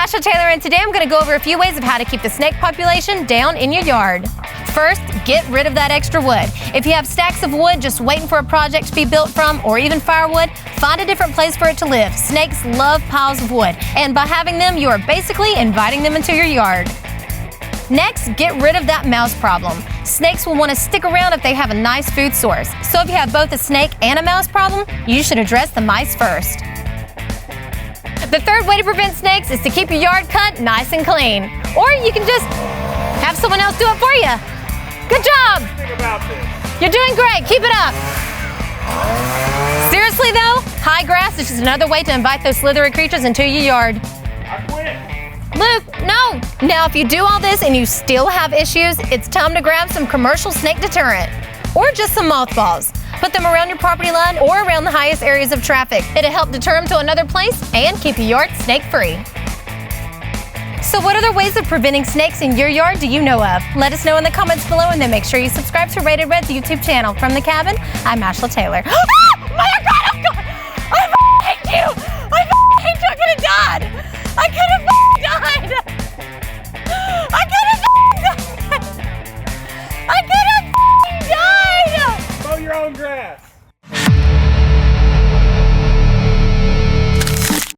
Ashla Taylor, and today I'm going to go over a few ways of how to keep the snake population down in your yard. First, get rid of that extra wood. If you have stacks of wood just waiting for a project to be built from, or even firewood, find a different place for it to live. Snakes love piles of wood, and by having them, you are basically inviting them into your yard. Next, get rid of that mouse problem. Snakes will want to stick around if they have a nice food source. So if you have both a snake and a mouse problem, you should address the mice first. The third way to prevent snakes is to keep your yard cut nice and clean. Or you can just have someone else do it for you. Good job! Think about this. You're doing great. Keep it up. Seriously though, high grass is just another way to invite those slithering creatures into your yard. I quit. Luke, no! Now if you do all this and you still have issues, it's time to grab some commercial snake deterrent. Or just some mothballs. Put them around your property line or around the highest areas of traffic. It'll help deter them to another place and keep your yard snake-free. So what other ways of preventing snakes in your yard do you know of? Let us know in the comments below, and then make sure you subscribe to Rated Red's YouTube channel. From the cabin, I'm Ashla Taylor.